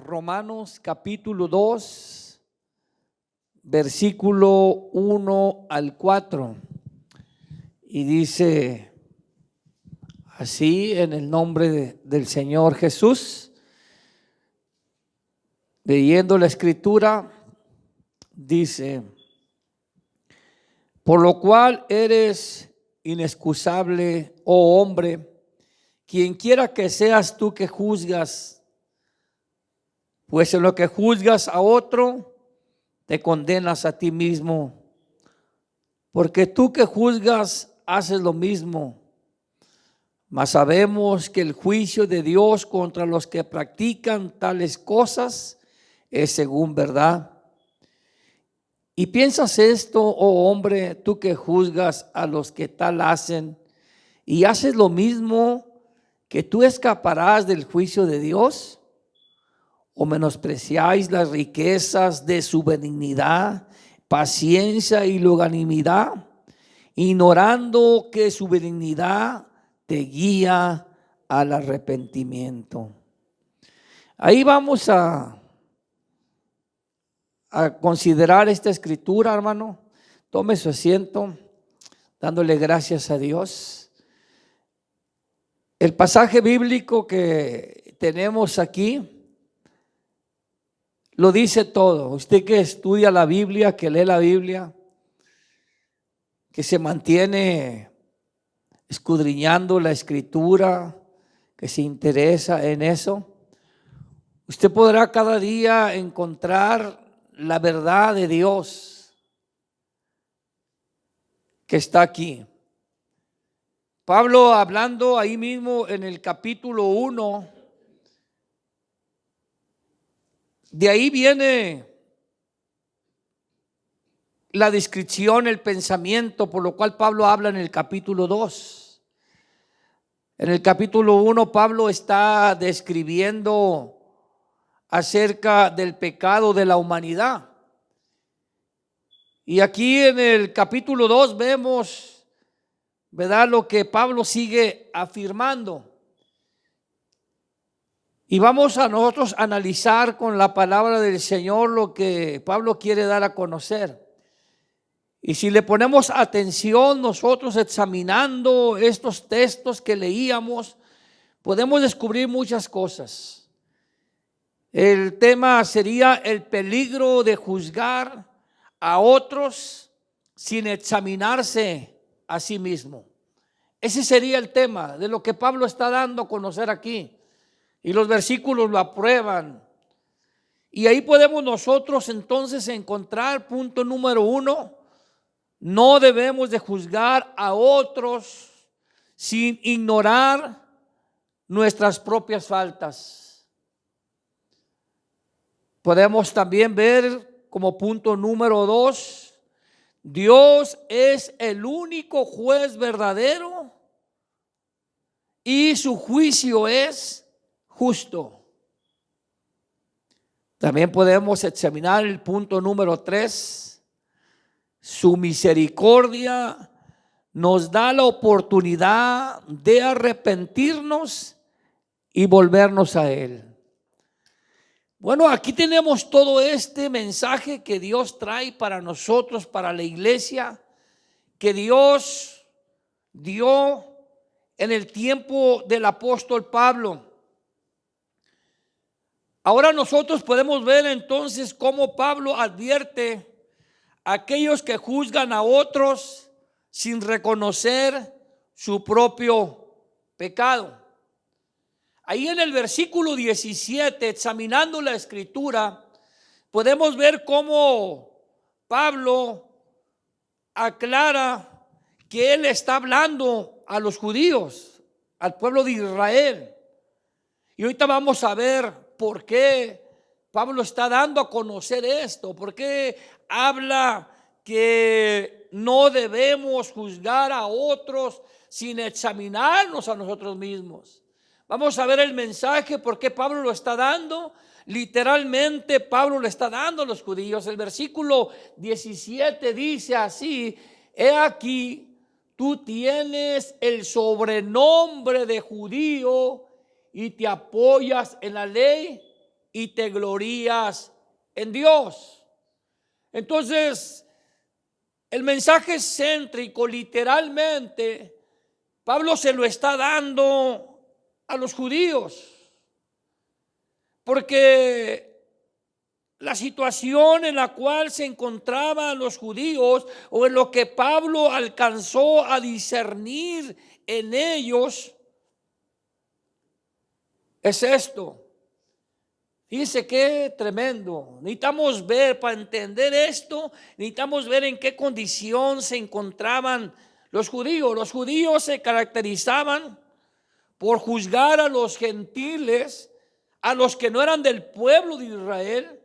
Romanos capítulo 2, versículo 1 al 4. Y dice así en el nombre del Señor Jesús, leyendo la escritura, dice: por lo cual eres inexcusable, oh hombre, quien quiera que seas tú que juzgas, pues en lo que juzgas a otro, te condenas a ti mismo, porque tú que juzgas haces lo mismo. Mas sabemos que el juicio de Dios contra los que practican tales cosas es según verdad. Y piensas esto, oh hombre, tú que juzgas a los que tal hacen y haces lo mismo, que tú escaparás del juicio de Dios. ¿O menospreciáis las riquezas de su benignidad, paciencia y longanimidad, ignorando que su benignidad te guía al arrepentimiento? Ahí vamos a considerar esta escritura, hermano. Tome su asiento, dándole gracias a Dios. El pasaje bíblico que tenemos aquí lo dice todo. Usted que estudia la Biblia, que lee la Biblia, que se mantiene escudriñando la escritura, que se interesa en eso, usted podrá cada día encontrar la verdad de Dios que está aquí. Pablo, hablando ahí mismo en el capítulo 1, de ahí viene la descripción, el pensamiento, por lo cual Pablo habla en el capítulo 2. En el capítulo 1 Pablo está describiendo acerca del pecado de la humanidad. Y aquí en el capítulo 2 vemos, ¿verdad?, lo que Pablo sigue afirmando. Y vamos a nosotros analizar con la palabra del Señor lo que Pablo quiere dar a conocer. Y si le ponemos atención nosotros examinando estos textos que leíamos, podemos descubrir muchas cosas. El tema sería el peligro de juzgar a otros sin examinarse a sí mismo. Ese sería el tema de lo que Pablo está dando a conocer aquí. Y los versículos lo aprueban. Y ahí podemos nosotros entonces encontrar punto número 1. No debemos de juzgar a otros sin ignorar nuestras propias faltas. Podemos también ver como punto número 2, Dios es el único juez verdadero y su juicio es justo. También podemos examinar el punto número 3. Su misericordia nos da la oportunidad de arrepentirnos y volvernos a Él. Bueno, aquí tenemos todo este mensaje que Dios trae para nosotros, para la iglesia, que Dios dio en el tiempo del apóstol Pablo. Ahora nosotros podemos ver entonces cómo Pablo advierte a aquellos que juzgan a otros sin reconocer su propio pecado. Ahí en el versículo 17, examinando la escritura, podemos ver cómo Pablo aclara que él está hablando a los judíos, al pueblo de Israel. Y ahorita vamos a ver por qué Pablo está dando a conocer esto, por qué habla que no debemos juzgar a otros sin examinarnos a nosotros mismos. Vamos a ver el mensaje, por qué Pablo lo está dando. Literalmente Pablo le está dando a los judíos. El versículo 17 dice así: he aquí, tú tienes el sobrenombre de judío y te apoyas en la ley y te glorías en Dios. Entonces, el mensaje céntrico, literalmente, Pablo se lo está dando a los judíos, porque la situación en la cual se encontraban los judíos, o en lo que Pablo alcanzó a discernir en ellos, es esto. Fíjense qué tremendo. Necesitamos ver, para entender esto, necesitamos ver en qué condición se encontraban los judíos. Los judíos se caracterizaban por juzgar a los gentiles, a los que no eran del pueblo de Israel.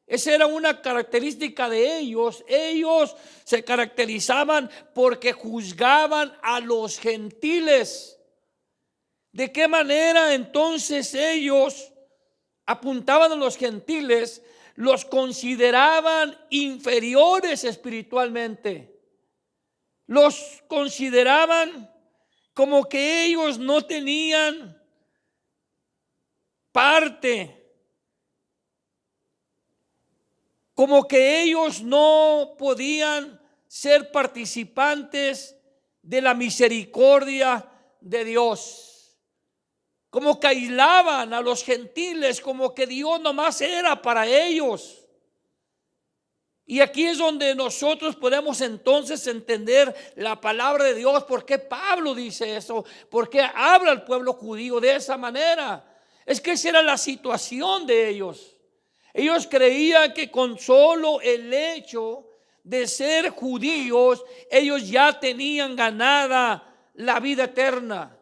Esa era una característica de ellos. Ellos se caracterizaban porque juzgaban a los gentiles. ¿De qué manera entonces ellos apuntaban a los gentiles? Los consideraban inferiores espiritualmente. Los consideraban como que ellos no tenían parte, como que ellos no podían ser participantes de la misericordia de Dios. Como que aislaban a los gentiles, como que Dios nomás era para ellos. Y aquí es donde nosotros podemos entonces entender la palabra de Dios. ¿Por qué Pablo dice eso? ¿Por qué habla al pueblo judío de esa manera? Es que esa era la situación de ellos. Ellos creían que con solo el hecho de ser judíos, ellos ya tenían ganada la vida eterna.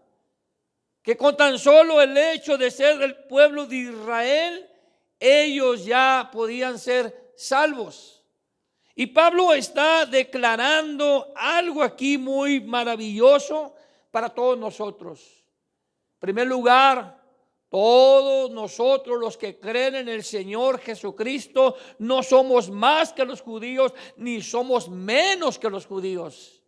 Que con tan solo el hecho de ser del pueblo de Israel, ellos ya podían ser salvos. Y Pablo está declarando algo aquí muy maravilloso para todos nosotros. En primer lugar, todos nosotros los que creen en el Señor Jesucristo no somos más que los judíos, ni somos menos que los judíos.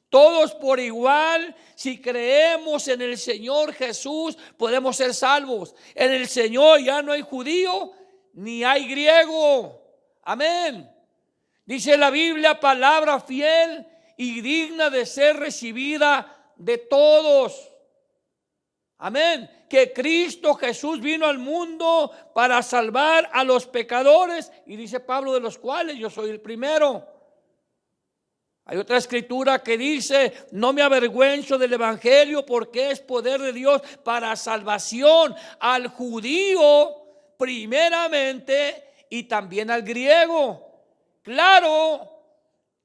Todos por igual, si creemos en el Señor Jesús, podemos ser salvos. En el Señor ya no hay judío ni hay griego. Amén. Dice la Biblia, palabra fiel y digna de ser recibida de todos. Amén. Que Cristo Jesús vino al mundo para salvar a los pecadores. Y dice Pablo, de los cuales yo soy el primero. Hay otra escritura que dice, no me avergüenzo del evangelio porque es poder de Dios para salvación al judío primeramente y también al griego. Claro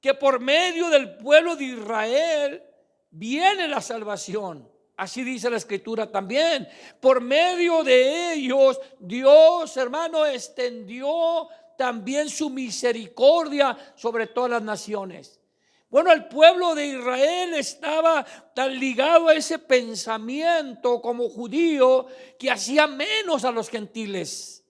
que por medio del pueblo de Israel viene la salvación. Así dice la escritura también. Por medio de ellos Dios, hermano, extendió también su misericordia sobre todas las naciones. Bueno, el pueblo de Israel estaba tan ligado a ese pensamiento como judío que hacía menos a los gentiles,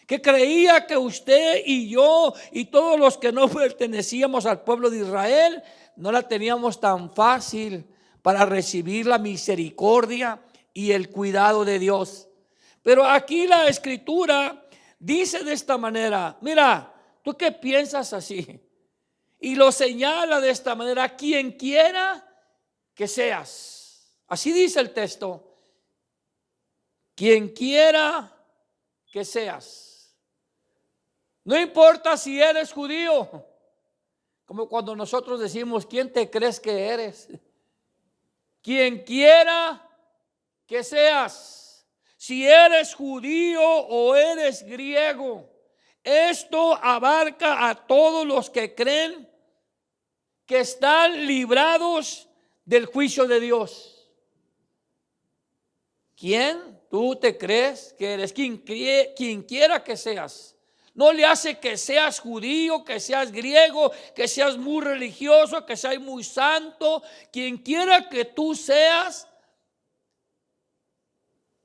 que creía que usted y yo y todos los que no pertenecíamos al pueblo de Israel no la teníamos tan fácil para recibir la misericordia y el cuidado de Dios. Pero aquí la escritura dice de esta manera, mira, ¿tú qué piensas así? Y lo señala de esta manera, quien quiera que seas. Así dice el texto. Quien quiera que seas. No importa si eres judío. Como cuando nosotros decimos, ¿quién te crees que eres? Quien quiera que seas. Si eres judío o eres griego. Esto abarca a todos los que creen que están librados del juicio de Dios. ¿Quién tú te crees que eres? Quien quiera que seas. No le hace que seas judío, que seas griego, que seas muy religioso, que seas muy santo. Quien quiera que tú seas,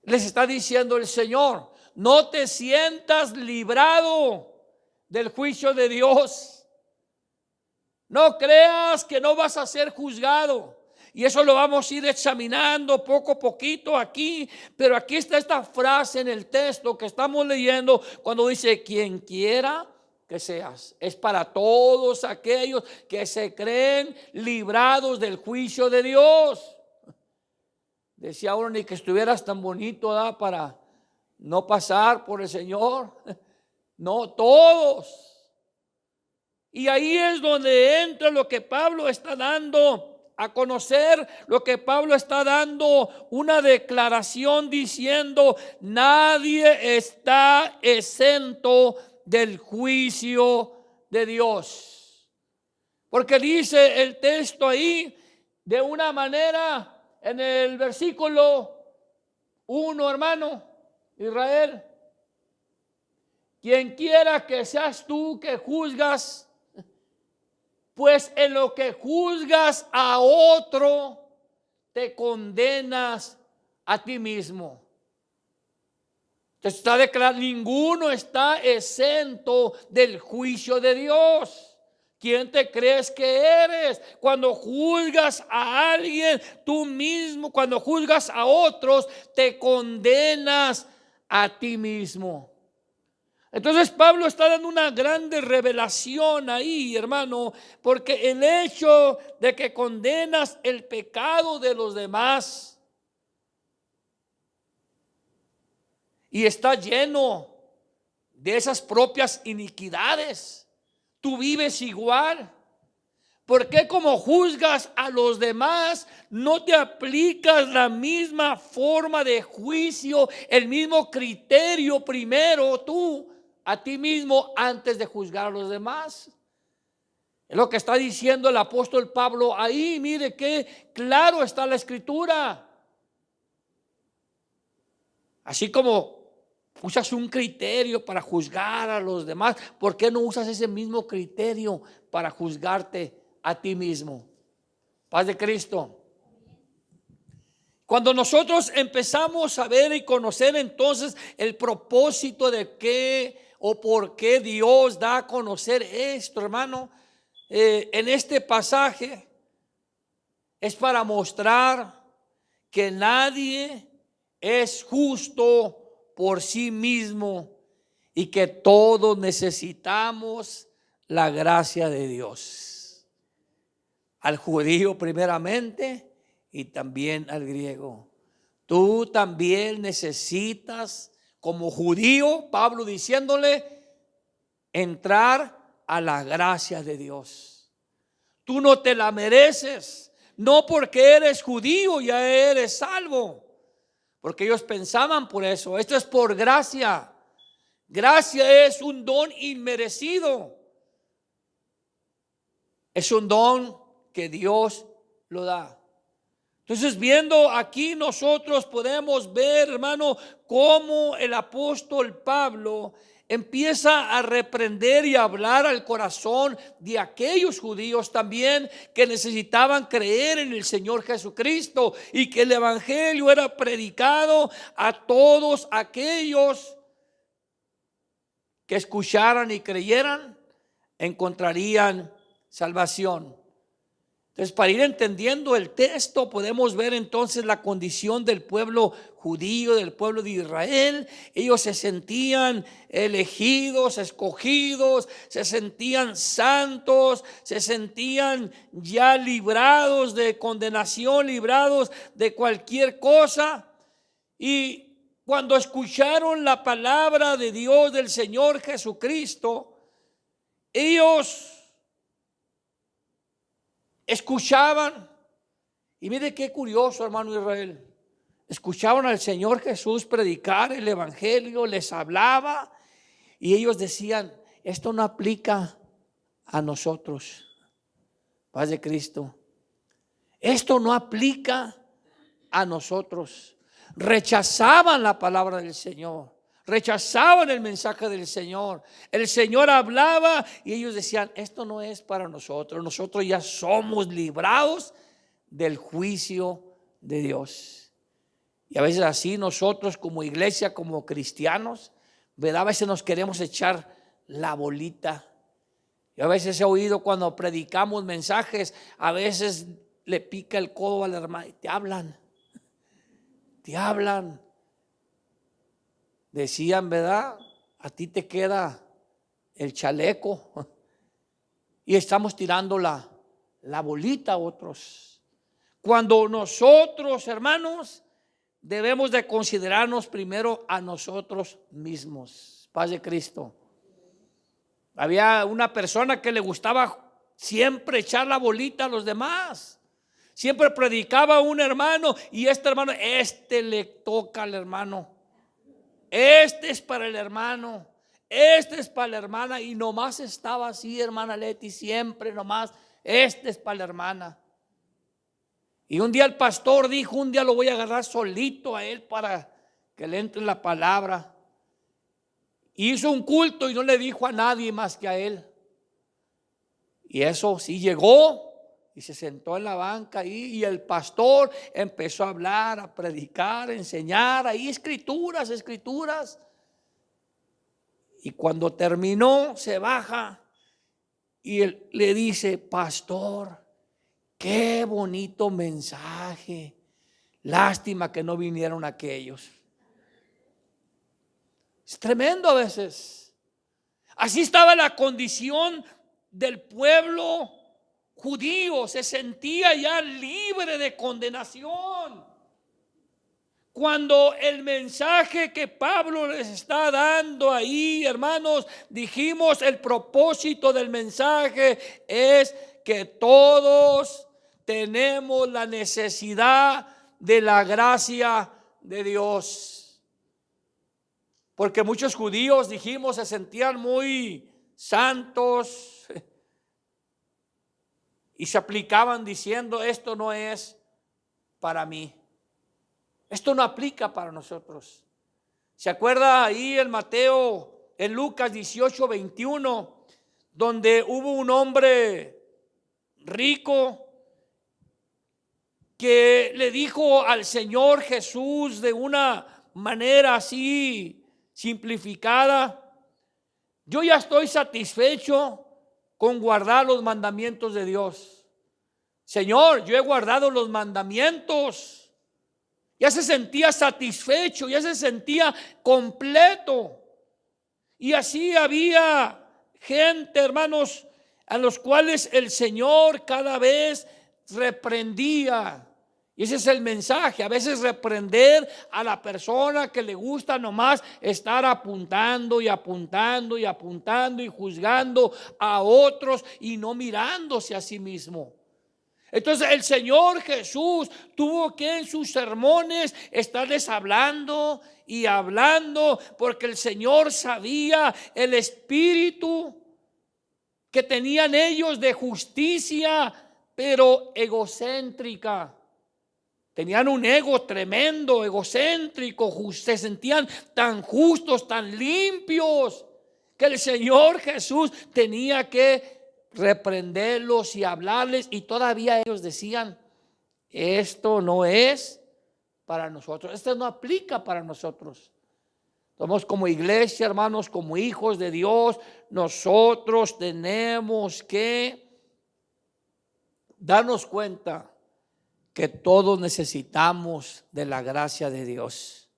les está diciendo el Señor. No te sientas librado del juicio de Dios. No creas que no vas a ser juzgado, Y eso lo vamos a ir examinando poco a poquito aquí. Pero aquí está esta frase en el texto que estamos leyendo cuando dice: quien quiera que seas. Es para todos aquellos que se creen librados del juicio de Dios. Decía uno, ni que estuvieras tan bonito, ¿verdad?, para no pasar por el Señor. No, todos. Y ahí es donde entra lo que Pablo está dando a conocer, lo que Pablo está dando una declaración diciendo: nadie está exento del juicio de Dios. Porque dice el texto ahí de una manera en el versículo 1, hermano Israel: quien quiera que seas tú que juzgas, pues en lo que juzgas a otro, te condenas a ti mismo. Entonces está declarado: ninguno está exento del juicio de Dios. ¿Quién te crees que eres? Cuando juzgas a alguien, tú mismo, cuando juzgas a otros, te condenas a ti mismo. Entonces Pablo está dando una grande revelación ahí, hermano, porque el hecho de que condenas el pecado de los demás y está lleno de esas propias iniquidades, tú vives igual. ¿Por qué como juzgas a los demás no te aplicas la misma forma de juicio, el mismo criterio primero tú a ti mismo antes de juzgar a los demás? Es lo que está diciendo el apóstol Pablo ahí. Mire qué claro está la escritura. Así como usas un criterio para juzgar a los demás, ¿por qué no usas ese mismo criterio para juzgarte a ti mismo? Paz de Cristo. Cuando nosotros empezamos a ver y conocer entonces el propósito de qué o por qué Dios da a conocer esto, hermano, en este pasaje es para mostrar que nadie es justo por sí mismo y que todos necesitamos la gracia de Dios. Al judío primeramente y también al griego. Tú también necesitas, como judío, Pablo diciéndole, entrar a la gracia de Dios. Tú no te la mereces, no porque eres judío ya eres salvo, porque ellos pensaban por eso. Esto es por gracia. Gracia es un don inmerecido. Es un don que Dios lo da. Entonces, viendo aquí nosotros podemos ver, hermano, cómo el apóstol Pablo empieza a reprender y a hablar al corazón de aquellos judíos también que necesitaban creer en el Señor Jesucristo y que el evangelio era predicado a todos aquellos que escucharan y creyeran, encontrarían salvación. Entonces, para ir entendiendo el texto, podemos ver entonces la condición del pueblo judío, del pueblo de Israel. Ellos se sentían elegidos, escogidos, se sentían santos, se sentían ya librados de condenación, librados de cualquier cosa. Y cuando escucharon la palabra de Dios, del Señor Jesucristo, ellos escuchaban, y mire qué curioso, hermano Israel, escuchaban al Señor Jesús predicar el evangelio, les hablaba, y ellos decían: esto no aplica a nosotros. Paz de Cristo. Esto no aplica a nosotros. Rechazaban la palabra del Señor, rechazaban el mensaje del Señor. El Señor hablaba y ellos decían: esto no es para nosotros, nosotros ya somos librados del juicio de Dios. Y a veces así nosotros como iglesia, como cristianos, ¿verdad? A veces nos queremos echar la bolita. Y a veces he oído cuando predicamos mensajes, a veces le pica el codo a la hermana y te hablan. Decían, ¿verdad? A ti te queda el chaleco y estamos tirando la bolita a otros. Cuando nosotros, hermanos, debemos de considerarnos primero a nosotros mismos. Paz de Cristo. Había una persona que le gustaba siempre echar la bolita a los demás. Siempre predicaba a un hermano y este le toca al hermano. Este es para el hermano. Este es para la hermana. Y nomás estaba así, hermana Leti, siempre nomás. Este es para la hermana. Y un día el pastor dijo, un día lo voy a agarrar solito a él para que le entre la palabra. Hizo un culto y no le dijo a nadie más que a él. Y eso sí llegó y se sentó en la banca ahí y el pastor empezó a hablar, a predicar, a enseñar ahí escrituras. Y cuando terminó se baja y él le dice, pastor, qué bonito mensaje. Lástima que no vinieron aquellos. Es tremendo a veces. Así estaba la condición del pueblo judío. Se sentía ya libre de condenación. Cuando el mensaje que Pablo les está dando ahí, hermanos, dijimos el propósito del mensaje es que todos tenemos la necesidad de la gracia de Dios. Porque muchos judíos, dijimos, se sentían muy santos y se aplicaban diciendo, esto no es para mí. Esto no aplica para nosotros. ¿Se acuerda ahí en Lucas 18:21, donde hubo un hombre rico que le dijo al Señor Jesús de una manera así simplificada, yo ya estoy satisfecho con guardar los mandamientos de Dios. Señor, yo he guardado los mandamientos. Ya se sentía satisfecho, ya se sentía completo. Y así había gente, hermanos, a los cuales el Señor cada vez reprendía. Y ese es el mensaje, a veces reprender a la persona que le gusta nomás estar apuntando y juzgando a otros y no mirándose a sí mismo. Entonces el Señor Jesús tuvo que en sus sermones estarles hablando y hablando, porque el Señor sabía el espíritu que tenían ellos de justicia, pero egocéntrica. Tenían un ego tremendo, egocéntrico, se sentían tan justos, tan limpios, que el Señor Jesús tenía que reprenderlos y hablarles, y todavía ellos decían, esto no es para nosotros, esto no aplica para nosotros. Somos como iglesia, hermanos, como hijos de Dios, nosotros tenemos que darnos cuenta que todos necesitamos de la gracia de Dios.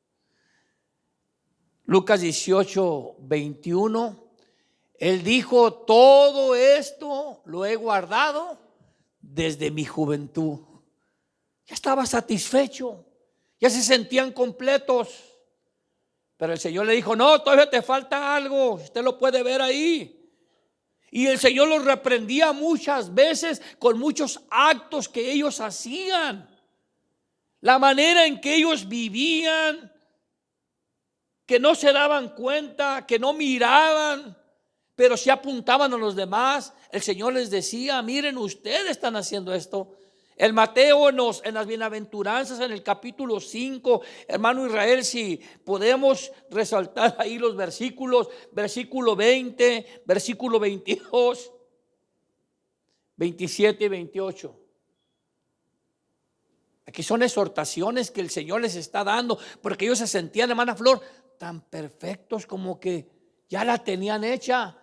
Lucas 18:21, Él dijo, todo esto lo he guardado desde mi juventud. Ya estaba satisfecho, ya se sentían completos. Pero el Señor le dijo, no, todavía te falta algo, usted lo puede ver ahí. Y el Señor los reprendía muchas veces con muchos actos que ellos hacían. La manera en que ellos vivían, que no se daban cuenta, que no miraban, pero sí apuntaban a los demás. El Señor les decía, miren, ustedes están haciendo esto. El Mateo en las bienaventuranzas en el capítulo 5, hermano Israel, si podemos resaltar ahí los versículos, versículo 20, versículo 22, 27 y 28. Aquí son exhortaciones que el Señor les está dando, porque ellos se sentían, hermana Flor, tan perfectos como que ya la tenían hecha.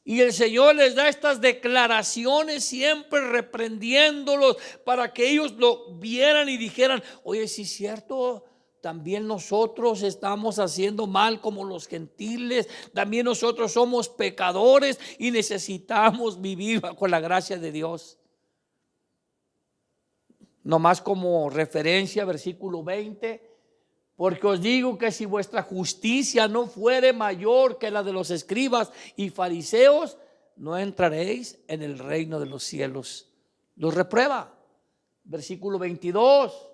Y el Señor les da estas declaraciones siempre reprendiéndolos para que ellos lo vieran y dijeran, oye, sí es cierto, también nosotros estamos haciendo mal como los gentiles, también nosotros somos pecadores y necesitamos vivir bajo la gracia de Dios. Nomás como referencia, versículo 20. Porque os digo que si vuestra justicia no fuere mayor que la de los escribas y fariseos, no entraréis en el reino de los cielos. Los reprueba. Versículo 22.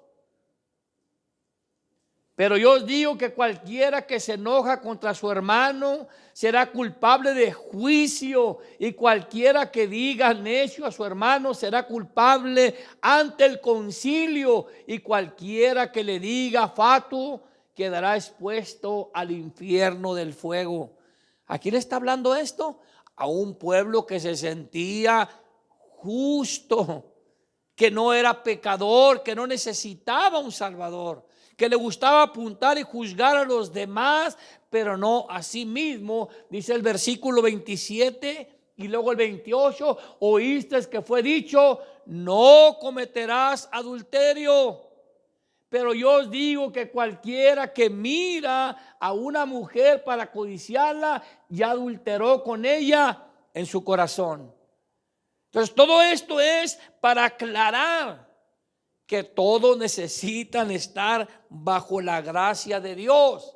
Pero yo os digo que cualquiera que se enoja contra su hermano será culpable de juicio, y cualquiera que diga necio a su hermano será culpable ante el concilio, y cualquiera que le diga fatuo quedará expuesto al infierno del fuego. ¿A quién está hablando esto? A un pueblo que se sentía justo, que no era pecador, que no necesitaba un salvador, que le gustaba apuntar y juzgar a los demás, pero no a sí mismo. Dice el versículo 27 y luego el 28, oíste que fue dicho, no cometerás adulterio. Pero yo os digo que cualquiera que mira a una mujer para codiciarla, ya adulteró con ella en su corazón. Entonces todo esto es para aclarar que todos necesitan estar bajo la gracia de Dios.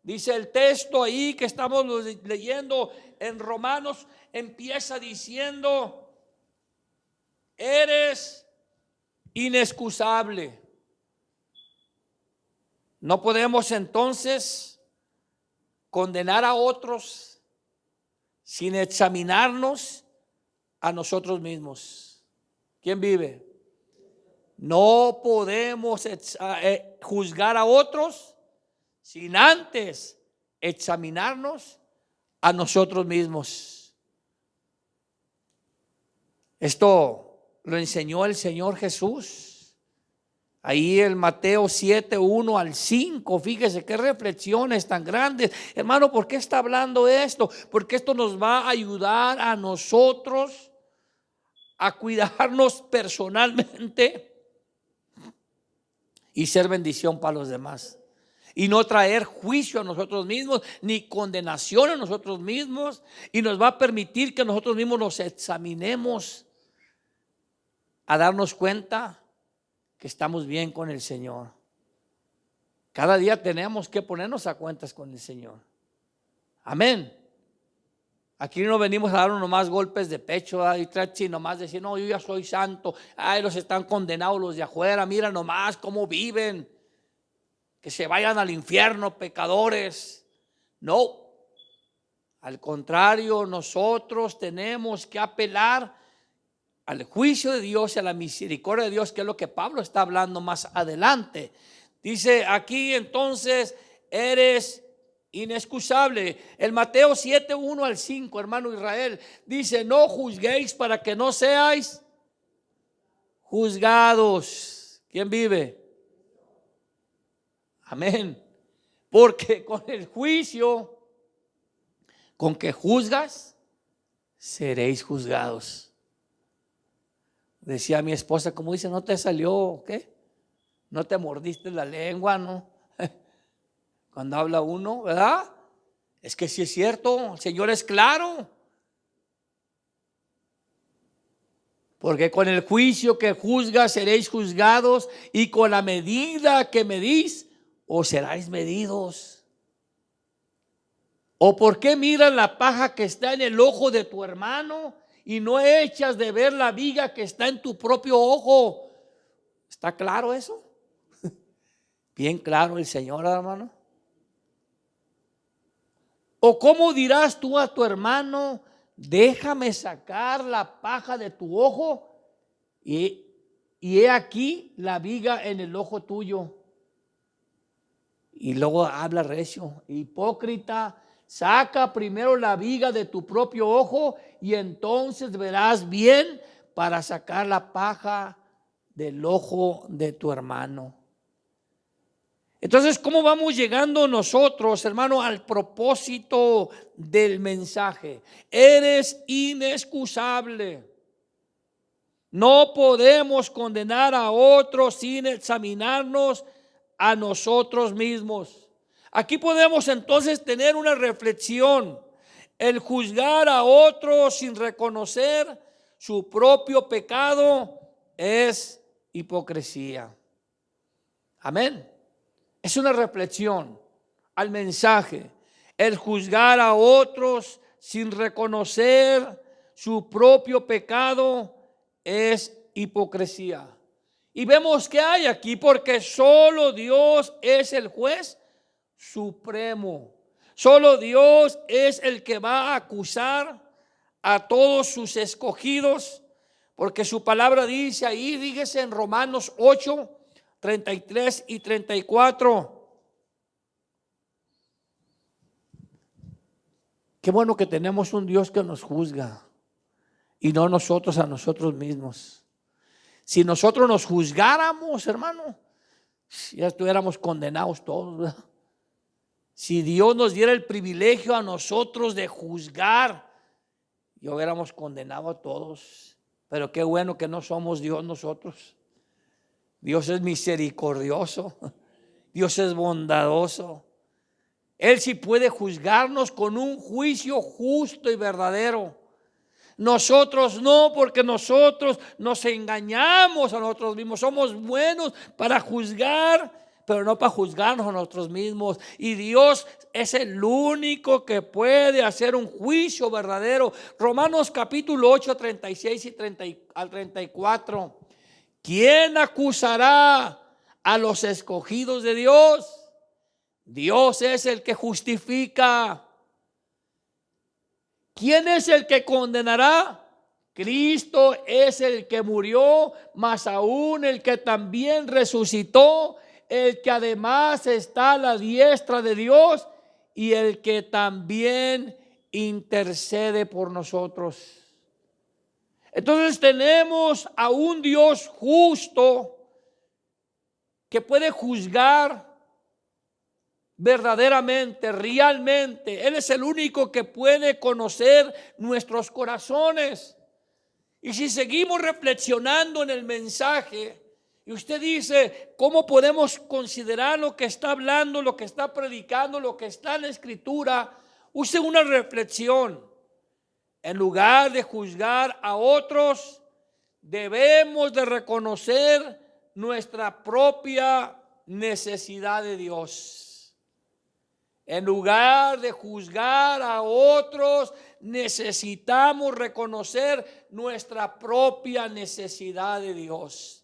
Dice el texto ahí que estamos leyendo en Romanos, empieza diciendo, eres inexcusable. No podemos entonces condenar a otros sin examinarnos a nosotros mismos. ¿Quién vive? No podemos juzgar a otros sin antes examinarnos a nosotros mismos. Esto lo enseñó el Señor Jesús. Ahí en Mateo 7, 1 al 5, fíjese qué reflexiones tan grandes. Hermano, ¿por qué está hablando esto? Porque esto nos va a ayudar a nosotros a cuidarnos personalmente y ser bendición para los demás. Y no traer juicio a nosotros mismos, ni condenación a nosotros mismos. Y nos va a permitir que nosotros mismos nos examinemos a darnos cuenta que estamos bien con el Señor. Cada día tenemos que ponernos a cuentas con el Señor. Amén. Aquí no venimos a darnos nomás golpes de pecho y nomás decir, no, yo ya soy santo. Ay, los están condenados los de afuera. Mira nomás cómo viven. Que se vayan al infierno, pecadores. No. Al contrario, nosotros tenemos que apelar al juicio de Dios y a la misericordia de Dios, que es lo que Pablo está hablando más adelante. Dice aquí entonces, eres inexcusable. El Mateo 7, 1 al 5, hermano Israel, dice, no juzguéis para que no seáis juzgados. ¿Quién vive? Amén. Porque con el juicio con que juzgas, seréis juzgados. Decía mi esposa, como dice, ¿no te salió qué? ¿No te mordiste la lengua, no? Cuando habla uno, ¿verdad? Es que sí es cierto, el Señor es claro. Porque con el juicio que juzgas seréis juzgados, y con la medida que medís os seráis medidos. ¿O por qué miras la paja que está en el ojo de tu hermano y no echas de ver la viga que está en tu propio ojo? ¿Está claro eso? Bien claro el Señor, hermano. ¿O cómo dirás tú a tu hermano, déjame sacar la paja de tu ojo y he aquí la viga en el ojo tuyo? Y luego habla recio, hipócrita, saca primero la viga de tu propio ojo y entonces verás bien para sacar la paja del ojo de tu hermano. Entonces, ¿cómo vamos llegando nosotros, hermano, al propósito del mensaje? Eres inexcusable. No podemos condenar a otros sin examinarnos a nosotros mismos. Aquí podemos entonces tener una reflexión. El juzgar a otros sin reconocer su propio pecado es hipocresía. Amén. Es una reflexión al mensaje. El juzgar a otros sin reconocer su propio pecado es hipocresía. Y vemos que hay aquí, porque solo Dios es el juez supremo. Solo Dios es el que va a acusar a todos sus escogidos, porque su palabra dice ahí, fíjese en Romanos 8, 33 y 34. Qué bueno que tenemos un Dios que nos juzga y no nosotros a nosotros mismos. Si nosotros nos juzgáramos, hermano, ya estuviéramos condenados todos, ¿verdad? Si Dios nos diera el privilegio a nosotros de juzgar, ya hubiéramos condenado a todos. Pero qué bueno que no somos Dios nosotros. Dios es misericordioso, Dios es bondadoso. Él sí puede juzgarnos con un juicio justo y verdadero. Nosotros no, porque nosotros nos engañamos a nosotros mismos. Somos buenos para juzgar, pero no para juzgarnos a nosotros mismos. Y Dios es el único que puede hacer un juicio verdadero. Romanos capítulo 8, 36 al 34. ¿Quién acusará a los escogidos de Dios? Dios es el que justifica. ¿Quién es el que condenará? Cristo es el que murió, más aún el que también resucitó, el que además está a la diestra de Dios y el que también intercede por nosotros. Entonces tenemos a un Dios justo que puede juzgar verdaderamente, realmente. Él es el único que puede conocer nuestros corazones. Y si seguimos reflexionando en el mensaje, y usted dice, ¿cómo podemos considerar lo que está hablando, lo que está predicando, lo que está en la Escritura? Use una reflexión. En lugar de juzgar a otros, debemos de reconocer nuestra propia necesidad de Dios. En lugar de juzgar a otros, necesitamos reconocer nuestra propia necesidad de Dios.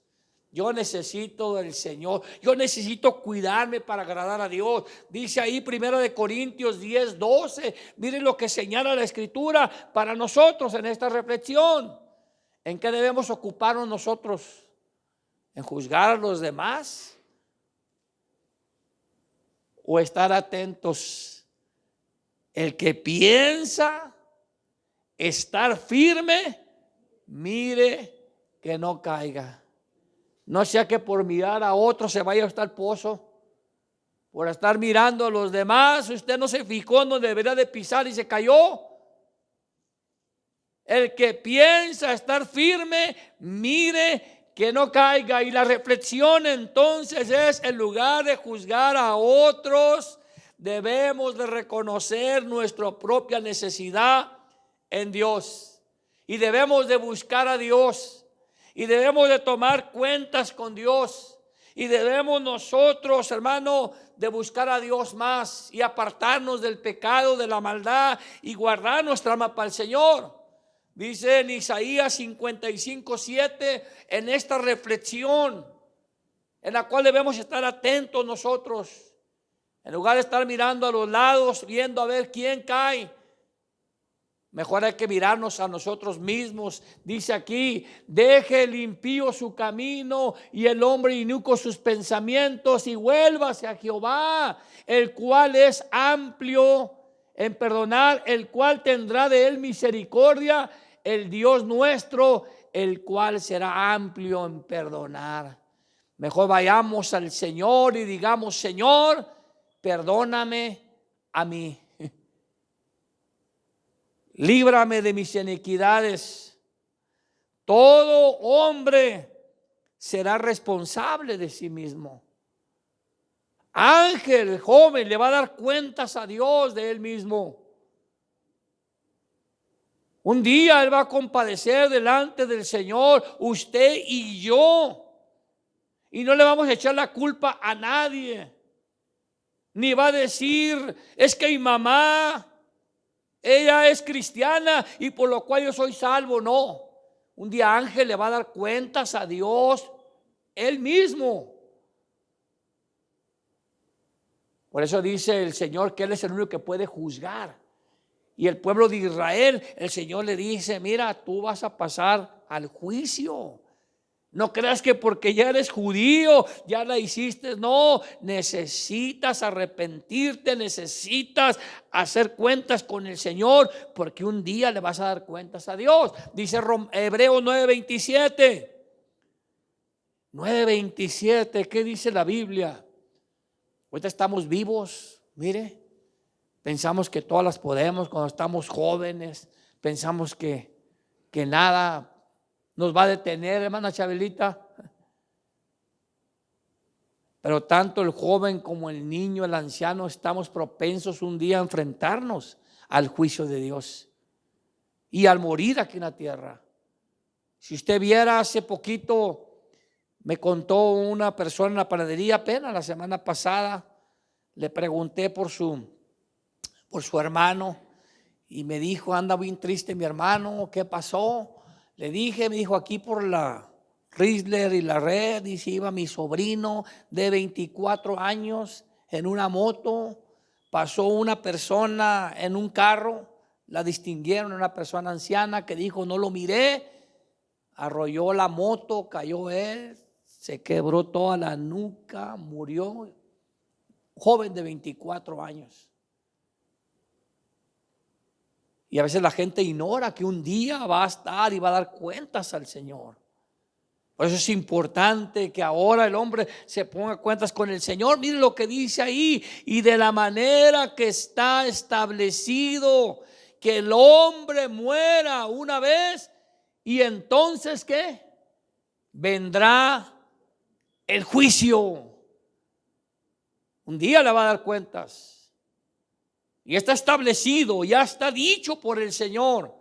Yo necesito del Señor. Yo necesito cuidarme para agradar a Dios. Dice ahí 1 Corintios 10, 12. Miren lo que señala la Escritura para nosotros en esta reflexión. ¿En qué debemos ocuparnos nosotros? ¿En juzgar a los demás? ¿O estar atentos? El que piensa estar firme, mire que no caiga. No sea que por mirar a otros se vaya hasta el pozo. Por estar mirando a los demás, usted no se fijó en donde debería de pisar y se cayó. El que piensa estar firme, mire que no caiga. Y la reflexión entonces es, en lugar de juzgar a otros, debemos de reconocer nuestra propia necesidad en Dios. Y debemos de buscar a Dios. Y debemos de tomar cuentas con Dios. Y debemos nosotros, hermano, de buscar a Dios más y apartarnos del pecado, de la maldad y guardar nuestra alma para el Señor. Dice en Isaías 55, 7, en esta reflexión en la cual debemos estar atentos nosotros. En lugar de estar mirando a los lados, viendo a ver quién cae, mejor hay que mirarnos a nosotros mismos. Dice aquí, deje el impío su camino y el hombre inicuo sus pensamientos y vuélvase a Jehová, el cual es amplio en perdonar, el cual tendrá de él misericordia, el Dios nuestro, el cual será amplio en perdonar. Mejor vayamos al Señor y digamos: Señor, perdóname a mí. Líbrame de mis iniquidades. Todo hombre será responsable de sí mismo. Ángel, joven, le va a dar cuentas a Dios de él mismo. Un día él va a compadecer delante del Señor, usted y yo. Y no le vamos a echar la culpa a nadie. Ni va a decir: es que mi mamá, ella es cristiana y por lo cual yo soy salvo. No. Un día Ángel le va a dar cuentas a Dios él mismo. Por eso dice el Señor que Él es el único que puede juzgar. Y el pueblo de Israel, el Señor le dice: mira, tú vas a pasar al juicio. No creas que porque ya eres judío, ya la hiciste. No, necesitas arrepentirte, necesitas hacer cuentas con el Señor, porque un día le vas a dar cuentas a Dios. Dice Hebreos 9:27. 9:27, ¿qué dice la Biblia? Ahorita estamos vivos, mire. Pensamos que todas las podemos cuando estamos jóvenes. Pensamos que nada nos va a detener, hermana Chabelita. Pero tanto el joven como el niño, el anciano, estamos propensos un día a enfrentarnos al juicio de Dios y al morir aquí en la tierra. Si usted viera, hace poquito me contó una persona en la panadería, apenas la semana pasada, le pregunté por su hermano y me dijo: anda bien triste mi hermano, ¿qué pasó? Le dije, me dijo: aquí por la Chrysler y la Red, dice, iba mi sobrino de 24 años en una moto, pasó una persona en un carro, la distinguieron, una persona anciana que dijo: no lo miré, arrolló la moto, cayó él, se quebró toda la nuca, murió, joven de 24 años. Y a veces la gente ignora que un día va a estar y va a dar cuentas al Señor. Por eso es importante que ahora el hombre se ponga cuentas con el Señor. Mire lo que dice ahí: y de la manera que está establecido que el hombre muera una vez, y entonces ¿qué? Vendrá el juicio. Un día le va a dar cuentas. Y está establecido, ya está dicho por el Señor.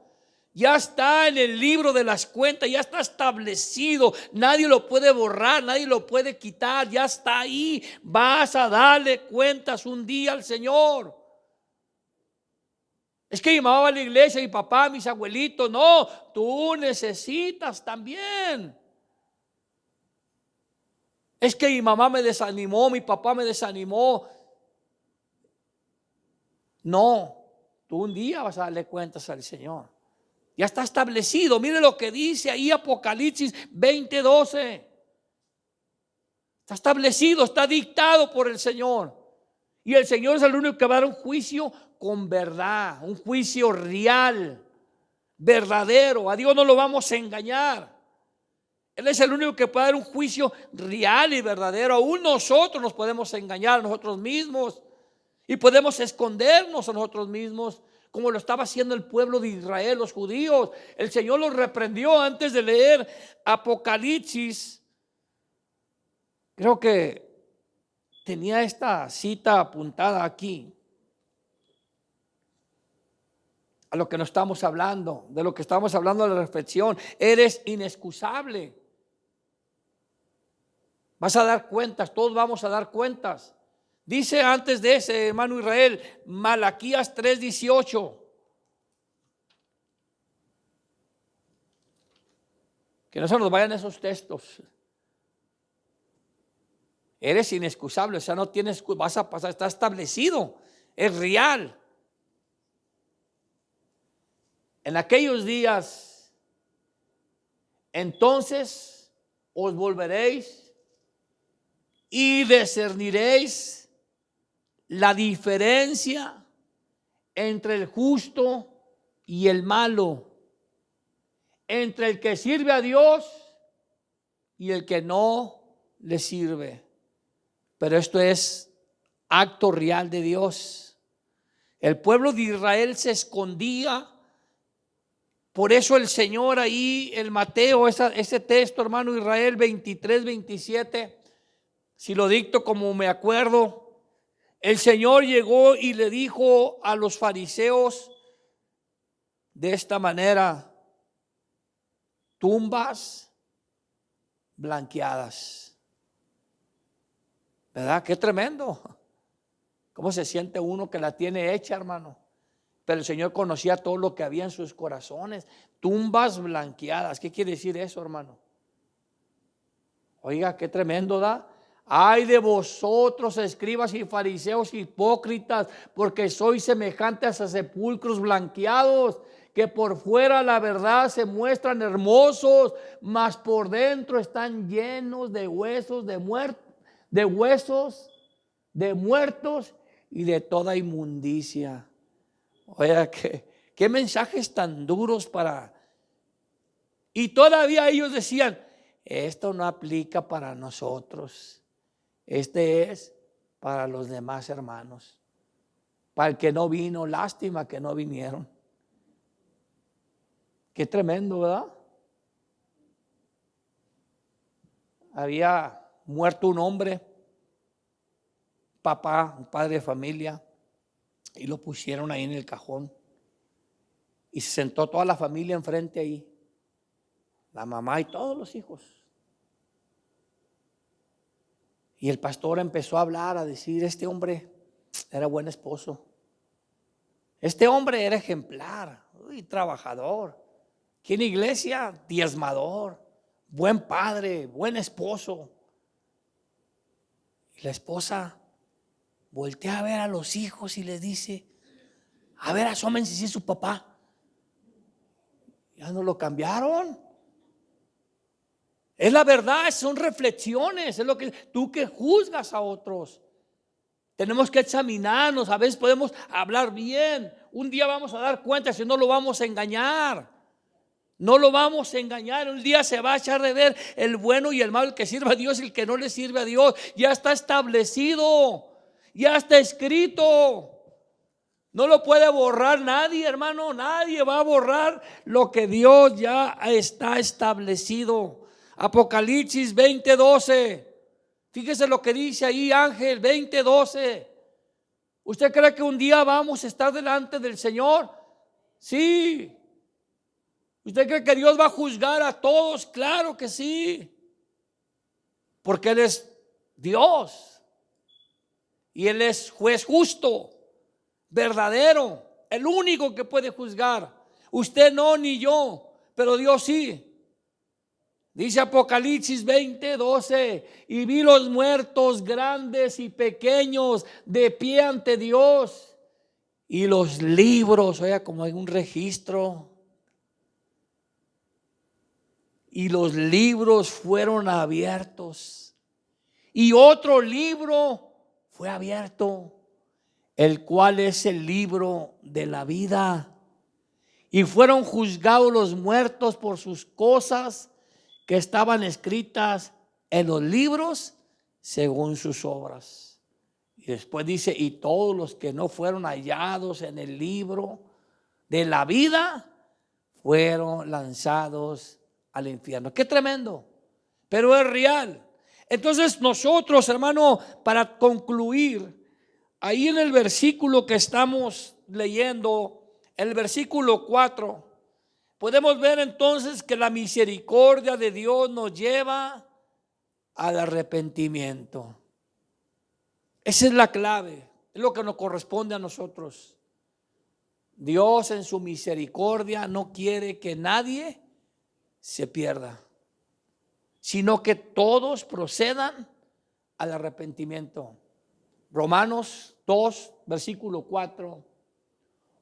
Ya está en el libro de las cuentas, ya está establecido. Nadie lo puede borrar, nadie lo puede quitar. Ya está ahí. Vas a darle cuentas un día al Señor. Es que mi mamá va a la iglesia, mi papá, mis abuelitos. No, tú necesitas también. Es que mi mamá me desanimó, mi papá me desanimó. No, tú un día vas a darle cuentas al Señor. Ya está establecido. Mire lo que dice ahí Apocalipsis 20:12. Está establecido, está dictado por el Señor. Y el Señor es el único que va a dar un juicio con verdad, un juicio real, verdadero. A Dios no lo vamos a engañar. Él es el único que puede dar un juicio real y verdadero. Aún nosotros nos podemos engañar a nosotros mismos y podemos escondernos a nosotros mismos, como lo estaba haciendo el pueblo de Israel, los judíos. El Señor los reprendió antes de leer Apocalipsis. Creo que tenía esta cita apuntada aquí, a lo que nos estamos hablando, de lo que estamos hablando de la reflexión. Eres inexcusable. Vas a dar cuentas, todos vamos a dar cuentas. Dice antes de ese, hermano Israel, Malaquías 3:18. Que no se nos vayan esos textos. Eres inexcusable, o sea, no tienes, vas a pasar, está establecido, es real. En aquellos días, entonces os volveréis y discerniréis la diferencia entre el justo y el malo, entre el que sirve a Dios y el que no le sirve. Pero esto es acto real de Dios. El pueblo de Israel se escondía. Por eso el Señor ahí, el Mateo, ese texto, hermano, Israel 23, 27, si lo dicto como me acuerdo, el Señor llegó y le dijo a los fariseos de esta manera: tumbas blanqueadas. ¿Verdad? Qué tremendo. ¿Cómo se siente uno que la tiene hecha, hermano? Pero el Señor conocía todo lo que había en sus corazones. Tumbas blanqueadas. ¿Qué quiere decir eso, hermano? Oiga, qué tremendo, ¿da? Ay de vosotros, escribas y fariseos hipócritas, porque sois semejantes a sepulcros blanqueados, que por fuera la verdad se muestran hermosos, mas por dentro están llenos de huesos de muertos y de toda inmundicia. Oiga, qué mensajes tan duros para... Y todavía ellos decían: esto no aplica para nosotros, este es para los demás hermanos. Para el que no vino, lástima que no vinieron. Qué tremendo, ¿verdad? Había muerto un hombre, papá, un padre de familia, y lo pusieron ahí en el cajón. Y se sentó toda la familia enfrente ahí, la mamá y todos los hijos. Y el pastor empezó a hablar, a decir: este hombre era buen esposo, este hombre era ejemplar, trabajador, aquí en la iglesia diezmador, buen padre, buen esposo. Y la esposa voltea a ver a los hijos y les dice: a ver, asómense si es su papá. Ya no lo cambiaron. Es la verdad, son reflexiones, es lo que tú que juzgas a otros. Tenemos que examinarnos, a veces podemos hablar bien. Un día vamos a dar cuenta si no lo vamos a engañar. No lo vamos a engañar. Un día se va a echar de ver el bueno y el malo, el que sirve a Dios y el que no le sirve a Dios. Ya está establecido, ya está escrito. No lo puede borrar nadie, hermano. Nadie va a borrar lo que Dios ya está establecido. Apocalipsis 20:12. Fíjese lo que dice ahí, Ángel 20:12. ¿Usted cree que un día vamos a estar delante del Señor? Sí. ¿Usted cree que Dios va a juzgar a todos? Claro que sí. Porque Él es Dios. Y Él es juez justo, verdadero, el único que puede juzgar. Usted no, ni yo, pero Dios sí. Dice Apocalipsis 20:12: y vi los muertos grandes y pequeños de pie ante Dios, y los libros, oiga, como hay un registro, y los libros fueron abiertos, y otro libro fue abierto, el cual es el libro de la vida, y fueron juzgados los muertos por sus cosas que estaban escritas en los libros según sus obras. Y después dice: y todos los que no fueron hallados en el libro de la vida fueron lanzados al infierno. Qué tremendo, pero es real. Entonces nosotros, hermano, para concluir, ahí en el versículo que estamos leyendo, el versículo 4, podemos ver entonces que la misericordia de Dios nos lleva al arrepentimiento. Esa es la clave, es lo que nos corresponde a nosotros. Dios en su misericordia no quiere que nadie se pierda, sino que todos procedan al arrepentimiento. Romanos 2, versículo 4.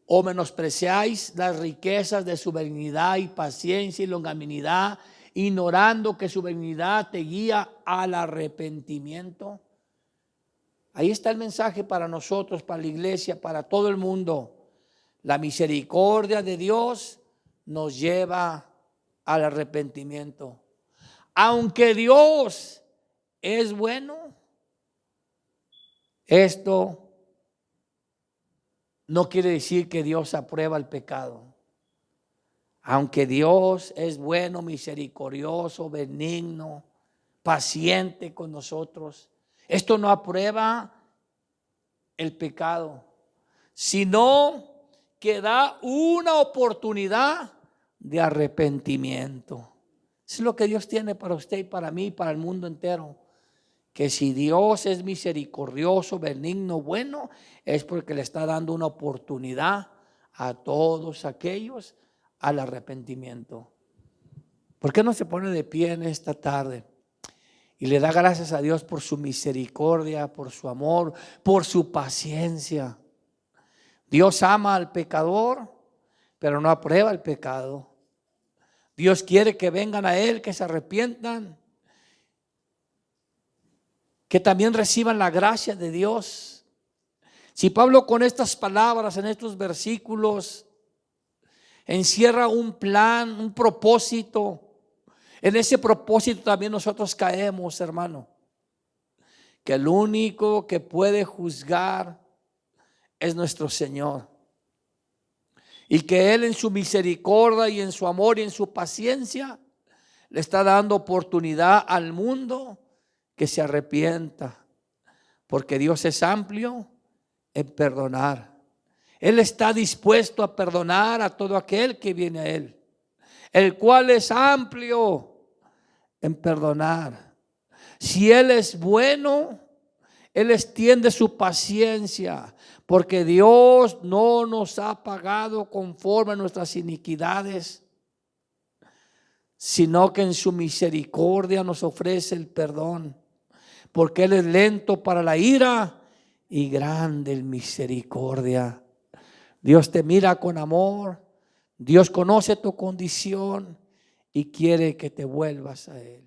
¿O menospreciáis las riquezas de su benignidad y paciencia y longanimidad, ignorando que su benignidad te guía al arrepentimiento? Ahí está el mensaje para nosotros, para la iglesia, para todo el mundo. La misericordia de Dios nos lleva al arrepentimiento. Aunque Dios es bueno, esto no quiere decir que Dios aprueba el pecado. Aunque Dios es bueno, misericordioso, benigno, paciente con nosotros, esto no aprueba el pecado, sino que da una oportunidad de arrepentimiento. Eso es lo que Dios tiene para usted y para mí y para el mundo entero. Que si Dios es misericordioso, benigno, bueno, es porque le está dando una oportunidad a todos aquellos al arrepentimiento. ¿Por qué no se pone de pie en esta tarde y le da gracias a Dios por su misericordia, por su amor, por su paciencia? Dios ama al pecador, pero no aprueba el pecado. Dios quiere que vengan a Él, que se arrepientan, que también reciban la gracia de Dios. Si Pablo con estas palabras, en estos versículos, encierra un plan, un propósito, en ese propósito también nosotros caemos, hermano. Que el único que puede juzgar es nuestro Señor. Y que Él en su misericordia y en su amor y en su paciencia le está dando oportunidad al mundo que se arrepienta. Porque Dios es amplio en perdonar. Él está dispuesto a perdonar a todo aquel que viene a Él, el cual es amplio en perdonar. Si Él es bueno, Él extiende su paciencia, porque Dios no nos ha pagado conforme a nuestras iniquidades, sino que en su misericordia nos ofrece el perdón, porque Él es lento para la ira y grande en misericordia. Dios te mira con amor, Dios conoce tu condición y quiere que te vuelvas a Él.